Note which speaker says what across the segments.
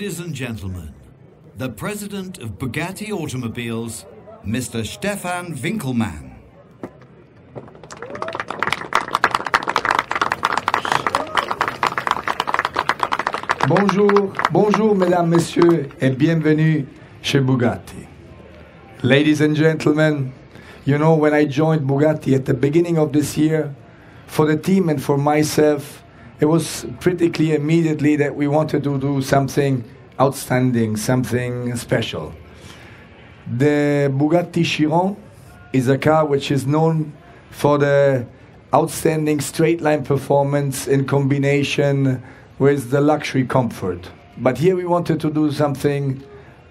Speaker 1: Ladies and gentlemen, the president of Bugatti Automobiles, Mr. Stephan Winkelmann.
Speaker 2: Bonjour, bonjour mesdames, messieurs, et bienvenue chez Bugatti. Ladies and gentlemen, you know, when I joined Bugatti at the beginning of this year, for the team and for myself, it was pretty clear immediately that we wanted to do something outstanding, something special. The Bugatti Chiron is a car which is known for the outstanding straight line performance in combination with the luxury comfort. But here we wanted to do something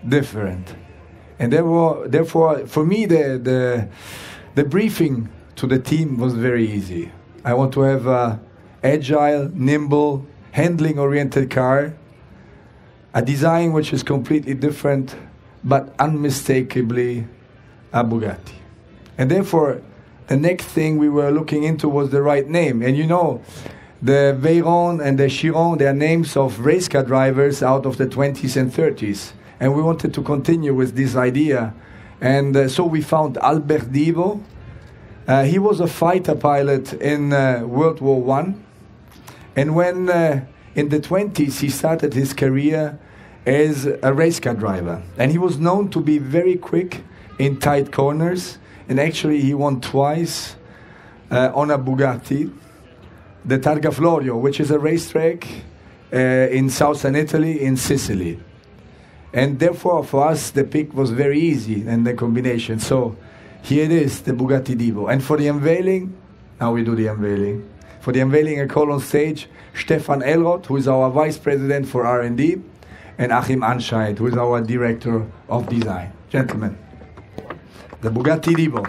Speaker 2: different. And therefore for me, the briefing to the team was very easy. I want to have a agile, nimble, handling-oriented car, a design which is completely different, but unmistakably a Bugatti. And therefore, the next thing we were looking into was the right name. And you know, the Veyron and the Chiron, they are names of race car drivers out of the 20s and 30s. And we wanted to continue with this idea. And so we found Albert Divo. He was a fighter pilot in World War I. And when in the 20s he started his career as a race car driver. And he was known to be very quick in tight corners. And actually he won twice on a Bugatti, the Targa Florio, which is a racetrack in southern Italy, in Sicily. And therefore for us the pick was very easy and the combination. So here it is, the Bugatti Divo. And for the unveiling, now we do the unveiling. For the unveiling, I call on stage Stefan Elroth, who is our Vice President for R&D, and Achim Anscheidt, who is our Director of Design. Gentlemen, the Bugatti Divo.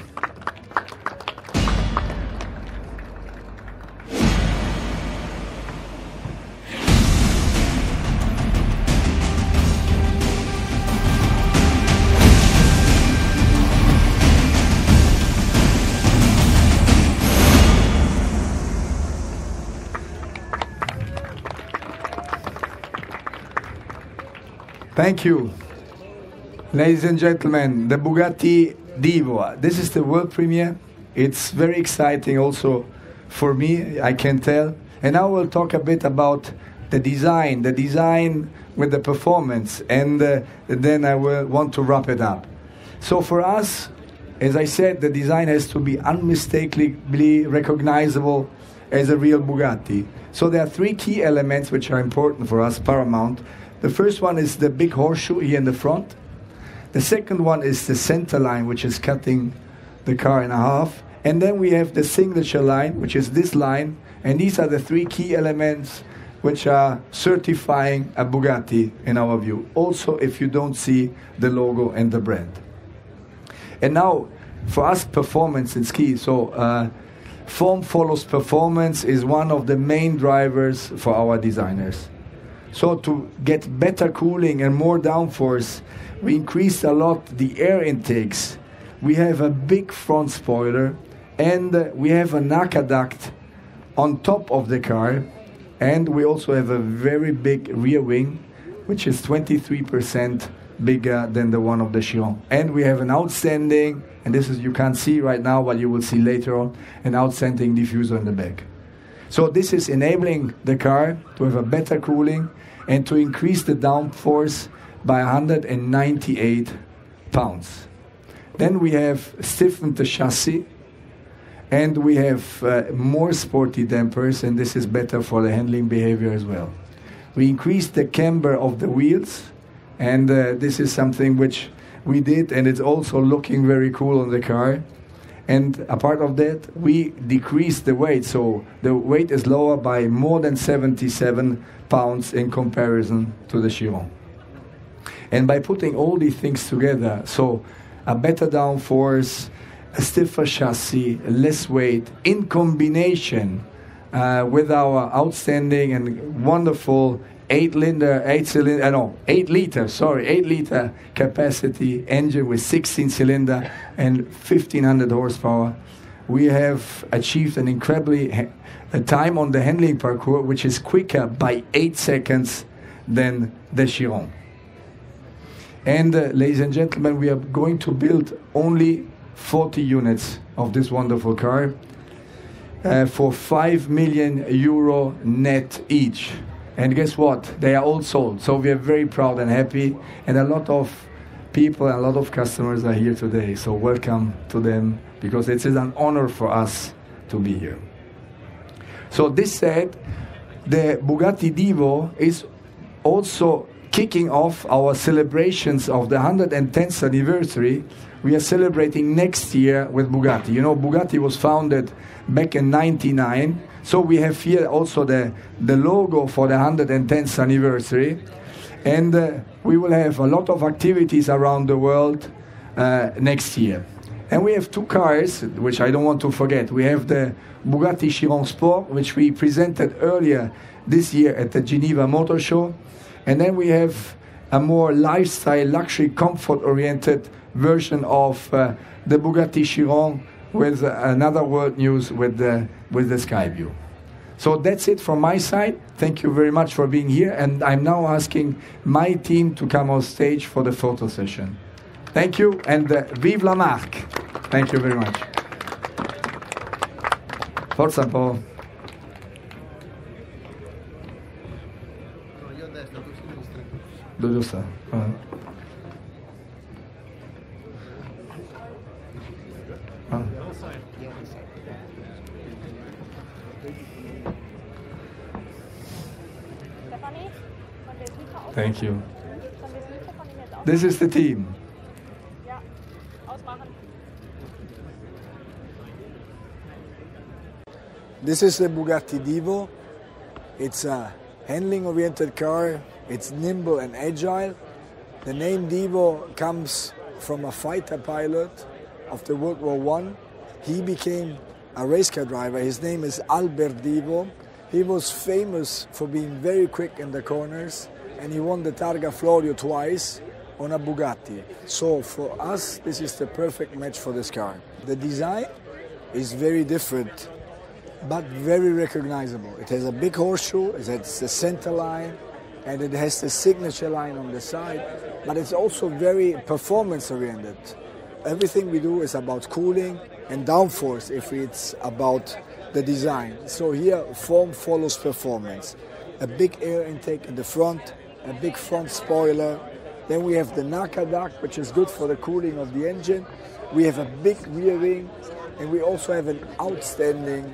Speaker 2: Thank you. Ladies and gentlemen, the Bugatti Divo. This is the world premiere. It's very exciting also for me, I can tell. And now we'll talk a bit about the design with the performance, and then I will want to wrap it up. So for us, as I said, the design has to be unmistakably recognizable as a real Bugatti. So there are three key elements which are important for us, paramount. The first one is the big horseshoe here in the front. The second one is the center line, which is cutting the car in half. And then we have the signature line, which is this line. And these are the three key elements which are certifying a Bugatti in our view. Also, if you don't see the logo and the brand. And now, for us, performance is key. So, form follows performance is one of the main drivers for our designers. So to get better cooling and more downforce, we increased a lot the air intakes. We have a big front spoiler, and we have an aqueduct on top of the car, and we also have a very big rear wing, which is 23% bigger than the one of the Chiron. And we have an outstanding, and this is you can't see right now, but you will see later on, an outstanding diffuser in the back. So this is enabling the car to have a better cooling and to increase the downforce by 198 pounds. Then we have stiffened the chassis, and we have more sporty dampers, and this is better for the handling behavior as well. We increased the camber of the wheels, and this is something which we did, and it's also looking very cool on the car. And apart of that, we decreased the weight, so the weight is lower by more than 77 pounds in comparison to the Chiron. And by putting all these things together, so a better downforce, a stiffer chassis, less weight, in combination with our outstanding and wonderful 8 liter capacity engine with 16 cylinder and 1500 horsepower, we have achieved an incredibly a time on the handling parcours which is quicker by 8 seconds than the Chiron. And ladies and gentlemen, we are going to build only 40 units of this wonderful car for €5 million net each. And guess what? They are all sold. So we are very proud and happy. And a lot of people and a lot of customers are here today. So welcome to them, because it is an honor for us to be here. So this said, the Bugatti Divo is also kicking off our celebrations of the 110th anniversary. We are celebrating next year with Bugatti. You know, Bugatti was founded back in 1999. So we have here also the logo for the 110th anniversary. And we will have a lot of activities around the world next year. And we have two cars, which I don't want to forget. We have the Bugatti Chiron Sport, which we presented earlier this year at the Geneva Motor Show. And then we have a more lifestyle, luxury, comfort-oriented version of the Bugatti Chiron with another world news with the sky view. So that's it from my side. Thank you very much for being here. And I'm now asking my team to come on stage for the photo session. Thank you, and vive la marque. Thank you very much. Forza un po'. Dove sta? Thank you. This is the team.
Speaker 3: This is the Bugatti Divo. It's a handling-oriented car. It's nimble and agile. The name Divo comes from a fighter pilot of the World War I. He became a race car driver. His name is Albert Divo. He was famous for being very quick in the corners, and he won the Targa Florio twice on a Bugatti. So for us, this is the perfect match for this car. The design is very different, but very recognizable. It has a big horseshoe, it has the center line, and it has the signature line on the side, but it's also very performance-oriented. Everything we do is about cooling and downforce if it's about the design. So here, form follows performance. A big air intake in the front, a big front spoiler. Then we have the Naka duct, which is good for the cooling of the engine. We have a big rear wing, and we also have an outstanding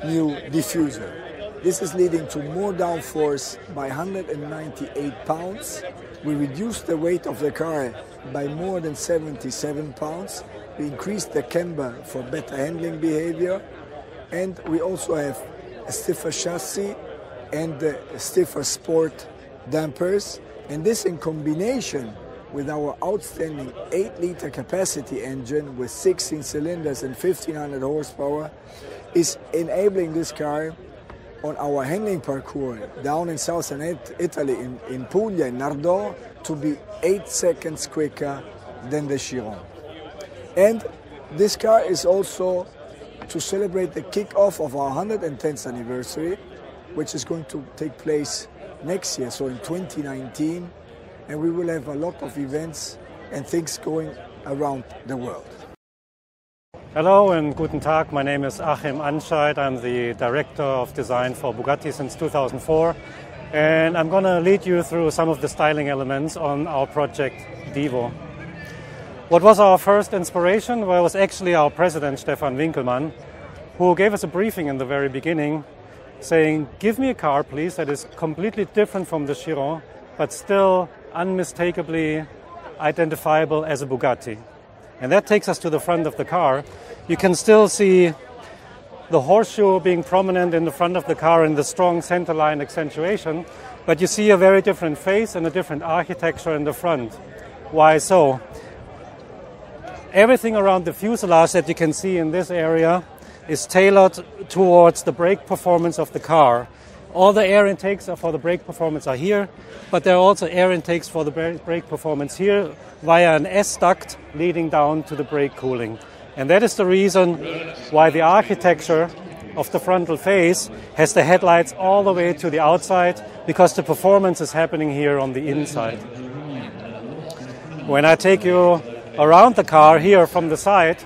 Speaker 3: new diffuser. This is leading to more downforce by 198 pounds. We reduced the weight of the car by more than 77 pounds. We increased the camber for better handling behavior. And we also have a stiffer chassis and stiffer sport dampers. And this in combination with our outstanding 8-liter capacity engine with 16 cylinders and 1500 horsepower is enabling this car on our handling parcours down in southern Italy, in Puglia, in Nardò, to be 8 seconds quicker than the Chiron. And this car is also to celebrate the kick-off of our 110th anniversary, which is going to take place next year, so in 2019, and we will have a lot of events and things going around the world.
Speaker 4: Hello and guten Tag, my name is Achim Anscheidt. I'm the Director of Design for Bugatti since 2004, and I'm going to lead you through some of the styling elements on our project Divo. What was our first inspiration? Well, it was actually our president, Stephan Winkelmann, who gave us a briefing in the very beginning, saying, give me a car, please, that is completely different from the Chiron, but still unmistakably identifiable as a Bugatti. And that takes us to the front of the car. You can still see the horseshoe being prominent in the front of the car and the strong centerline accentuation, but you see a very different face and a different architecture in the front. Why so? Everything around the fuselage that you can see in this area is tailored towards the brake performance of the car. All the air intakes for the brake performance are here, but there are also air intakes for the brake performance here via an S-duct leading down to the brake cooling. And that is the reason why the architecture of the frontal face has the headlights all the way to the outside because the performance is happening here on the inside. When I take you around the car here from the side,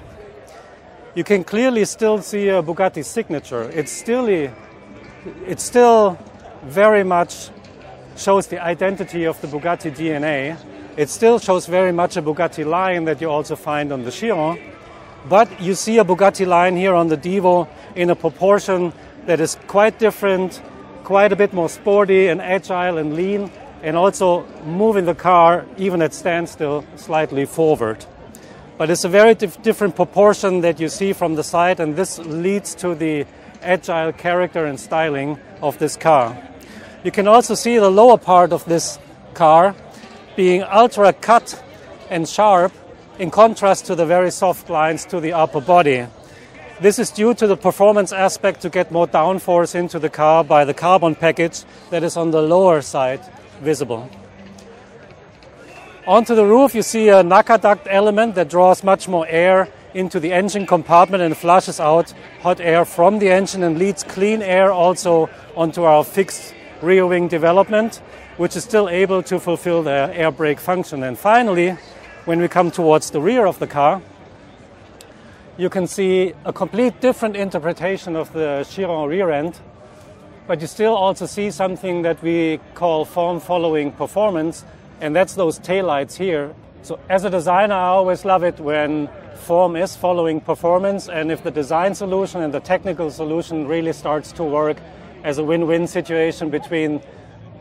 Speaker 4: you can clearly still see a Bugatti signature. It still very much shows the identity of the Bugatti DNA. It still shows very much a Bugatti line that you also find on the Chiron. But you see a Bugatti line here on the Divo in a proportion that is quite different, quite a bit more sporty and agile and lean, and also moving the car, even at standstill, slightly forward. But it's a very different proportion that you see from the side, and this leads to the agile character and styling of this car. You can also see the lower part of this car being ultra cut and sharp in contrast to the very soft lines to the upper body. This is due to the performance aspect to get more downforce into the car by the carbon package that is on the lower side visible. Onto the roof you see a NACA duct element that draws much more air into the engine compartment and flushes out hot air from the engine and leads clean air also onto our fixed rear wing development, which is still able to fulfill the air brake function. And finally, when we come towards the rear of the car, you can see a complete different interpretation of the Chiron rear end, but you still also see something that we call form following performance, and that's those taillights here. So as a designer, I always love it when form is following performance, and if the design solution and the technical solution really starts to work as a win-win situation between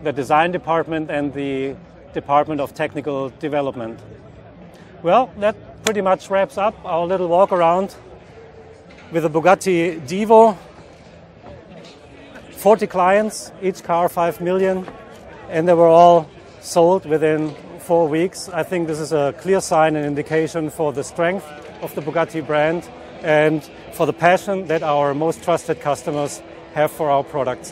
Speaker 4: the design department and the Department of Technical Development. Well, that pretty much wraps up our little walk around with the Bugatti Divo. 40 clients, each car 5 million, and they were all sold within 4 weeks. I think this is a clear sign and indication for the strength of the Bugatti brand and for the passion that our most trusted customers have for our products.